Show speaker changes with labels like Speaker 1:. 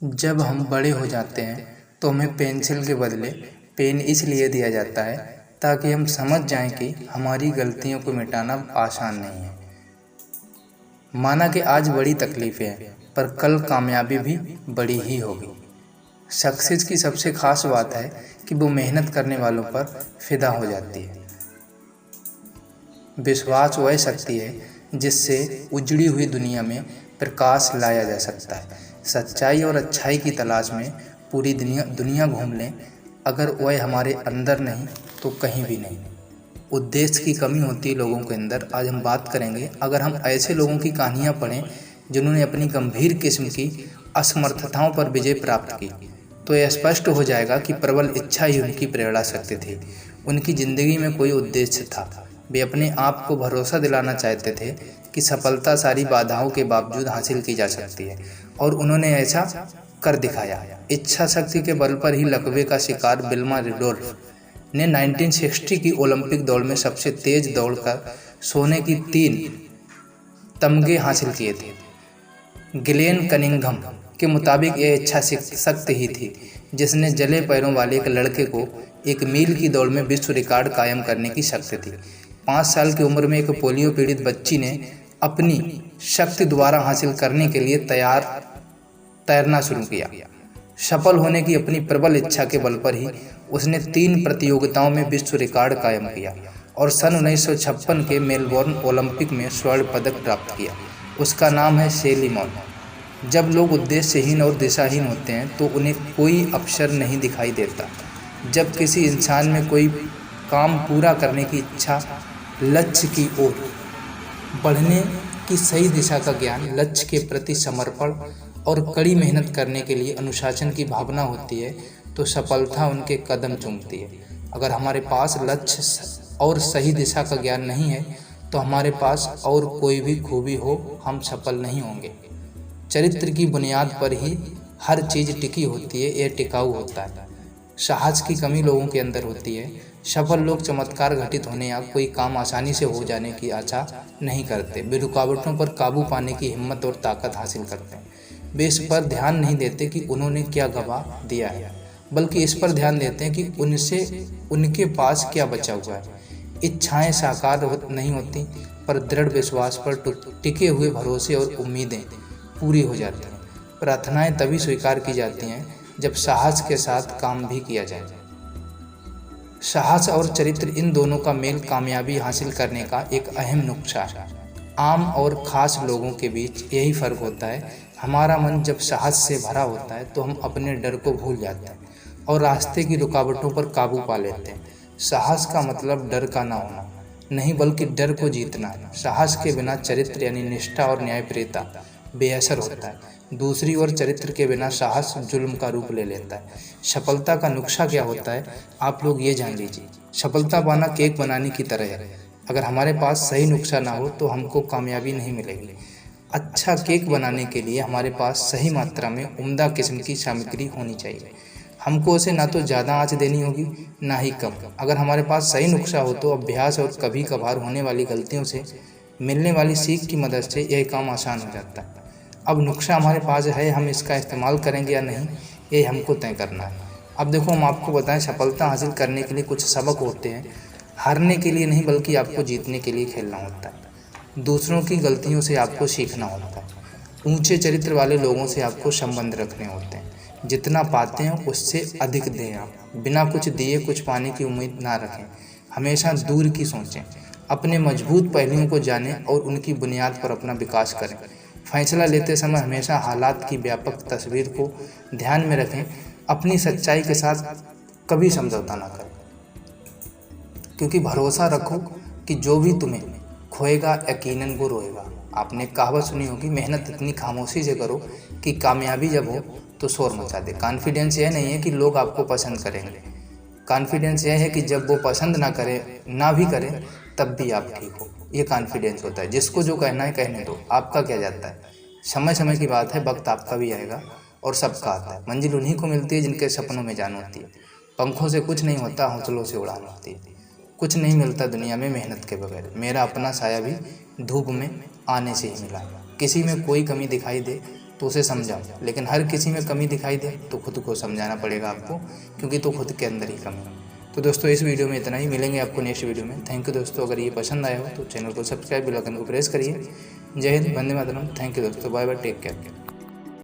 Speaker 1: जब हम बड़े हो जाते हैं तो हमें पेंसिल के बदले पेन इसलिए दिया जाता है ताकि हम समझ जाएं कि हमारी गलतियों को मिटाना आसान नहीं है। माना कि आज बड़ी तकलीफें हैं पर कल कामयाबी भी बड़ी ही होगी। सक्सेस की सबसे खास बात है कि वो मेहनत करने वालों पर फिदा हो जाती है। विश्वास वह शक्ति है जिससे उजड़ी हुई दुनिया में प्रकाश लाया जा सकता है। सच्चाई और अच्छाई की तलाश में पूरी दुनिया घूम लें, अगर वह हमारे अंदर नहीं तो कहीं भी नहीं। उद्देश्य की कमी होती है लोगों के अंदर। आज हम बात करेंगे, अगर हम ऐसे लोगों की कहानियाँ पढ़ें जिन्होंने अपनी गंभीर किस्म की असमर्थताओं पर विजय प्राप्त की, तो यह स्पष्ट हो जाएगा कि प्रबल इच्छा ही उनकी प्रेरणा शक्ति थी। उनकी ज़िंदगी में कोई उद्देश्य था। वे अपने आप को भरोसा दिलाना चाहते थे कि सफलता सारी बाधाओं के बावजूद हासिल की जा सकती है, और उन्होंने ऐसा कर दिखाया। इच्छा शक्ति के बल पर ही लकवे का शिकार विल्मा रिडोल्फ ने 1960 की ओलंपिक दौड़ में सबसे तेज दौड़कर सोने की 3 तमगे हासिल किए थे। गिलेन कनिंघम के मुताबिक यह इच्छा शक्ति ही थी जिसने जले पैरों वाले एक लड़के को 1 मील की दौड़ में विश्व रिकॉर्ड कायम करने की शक्ति थी। 5 साल की उम्र में एक पोलियो पीड़ित बच्ची ने अपनी शक्ति दोबारा हासिल करने के लिए तैरना शुरू किया। सफल होने की अपनी प्रबल इच्छा के बल पर ही उसने 3 प्रतियोगिताओं में विश्व रिकॉर्ड कायम किया और सन 1956 के मेलबोर्न ओलंपिक में स्वर्ण पदक प्राप्त किया। उसका नाम है शेली मॉल। जब लोग उद्देश्यहीन और दिशाहीन होते हैं तो उन्हें कोई अवसर नहीं दिखाई देता। जब किसी इंसान में कोई काम पूरा करने की इच्छा, लक्ष्य की ओर बढ़ने की सही दिशा का ज्ञान, लक्ष्य के प्रति समर्पण और कड़ी मेहनत करने के लिए अनुशासन की भावना होती है, तो सफलता उनके कदम चूमती है। अगर हमारे पास लक्ष्य और सही दिशा का ज्ञान नहीं है तो हमारे पास और कोई भी खूबी हो, हम सफल नहीं होंगे। चरित्र की बुनियाद पर ही हर चीज़ टिकी होती है, यह टिकाऊ होता है। साहस की कमी लोगों के अंदर होती है। सफल लोग चमत्कार घटित होने या कोई काम आसानी से हो जाने की आशा नहीं करते। वे रुकावटों पर काबू पाने की हिम्मत और ताकत हासिल करते हैं। वे इस पर ध्यान नहीं देते कि उन्होंने क्या गवा दिया है, बल्कि इस पर ध्यान देते हैं कि उनके पास क्या बचा हुआ है। इच्छाएं साकार नहीं होती, पर दृढ़ विश्वास पर टिके हुए भरोसे और उम्मीदें पूरी हो जाती हैं। प्रार्थनाएं तभी स्वीकार की जाती हैं जब साहस के साथ काम भी किया जाए। साहस और चरित्र, इन दोनों का मेल कामयाबी हासिल करने का एक अहम नुस्खा है। आम और खास लोगों के बीच यही फर्क होता है। हमारा मन जब साहस से भरा होता है तो हम अपने डर को भूल जाते हैं और रास्ते की रुकावटों पर काबू पा लेते हैं। साहस का मतलब डर का ना होना नहीं, बल्कि डर को जीतना है। साहस के बिना चरित्र यानी निष्ठा और न्यायप्रियता बेअसर होता है। दूसरी ओर चरित्र के बिना साहस जुल्म का रूप ले लेता है। सफलता का नुस्खा क्या होता है, आप लोग ये जान लीजिए। सफलता पाना केक बनाने की तरह है। अगर हमारे पास सही नुस्खा ना हो तो हमको कामयाबी नहीं मिलेगी। अच्छा केक बनाने के लिए हमारे पास सही मात्रा में उम्दा किस्म की सामग्री होनी चाहिए। हमको उसे ना तो ज़्यादा आंच देनी होगी ना ही कम। अगर हमारे पास सही नुस्खा हो तो अभ्यास और कभी कभार होने वाली गलतियों से मिलने वाली सीख की मदद से यह काम आसान हो जाता है। अब नुस्खा हमारे पास है, हम इसका इस्तेमाल करेंगे या नहीं, ये हमको तय करना है। अब देखो, हम आपको बताएं, सफलता हासिल करने के लिए कुछ सबक होते हैं। हारने के लिए नहीं, बल्कि आपको जीतने के लिए खेलना होता है। दूसरों की गलतियों से आपको सीखना होता है। ऊंचे चरित्र वाले लोगों से आपको संबंध रखने होते हैं। जितना पाते हैं उससे अधिक दें। आप बिना कुछ दिए कुछ पाने की उम्मीद ना रखें। हमेशा दूर की सोचें। अपने मजबूत पहलुओं को जानें और उनकी बुनियाद पर अपना विकास करें। फैसला लेते समय हमेशा हालात की व्यापक तस्वीर को ध्यान में रखें। अपनी सच्चाई के साथ कभी समझौता ना करें, क्योंकि भरोसा रखो कि जो भी तुम्हें खोएगा यकीनन वो रोएगा। आपने कहावत सुनी होगी, मेहनत इतनी खामोशी से करो कि कामयाबी जब हो तो शोर मचा दे। कॉन्फिडेंस यह नहीं है कि लोग आपको पसंद करेंगे। कॉन्फिडेंस यह है कि जब वो पसंद ना भी करें तब भी आप ठीक हो। ये कॉन्फिडेंस होता है। जिसको जो कहना है कहने दो, आपका क्या जाता है। समय समय की बात है, वक्त आपका भी आएगा और सबका आता है। मंजिल उन्हीं को मिलती है जिनके सपनों में जान होती है। पंखों से कुछ नहीं होता, हौसलों से उड़ान होती है। कुछ नहीं मिलता दुनिया में मेहनत के बगैर। मेरा अपना साया भी धूप में आने से ही मिला। किसी में कोई कमी दिखाई दे तो उसे समझाओ। लेकिन हर किसी में कमी दिखाई दे तो खुद को समझाना पड़ेगा आपको, क्योंकि तो खुद के अंदर ही कमी है। तो दोस्तों इस वीडियो में इतना ही, मिलेंगे आपको नेक्स्ट वीडियो में। थैंक यू दोस्तों। अगर ये पसंद आया हो तो चैनल को सब्सक्राइब, बेल आइकन को प्रेस करिए। जय हिंद, वंदे मातरम। थैंक यू दोस्तों, बाय बाय, टेक केयर।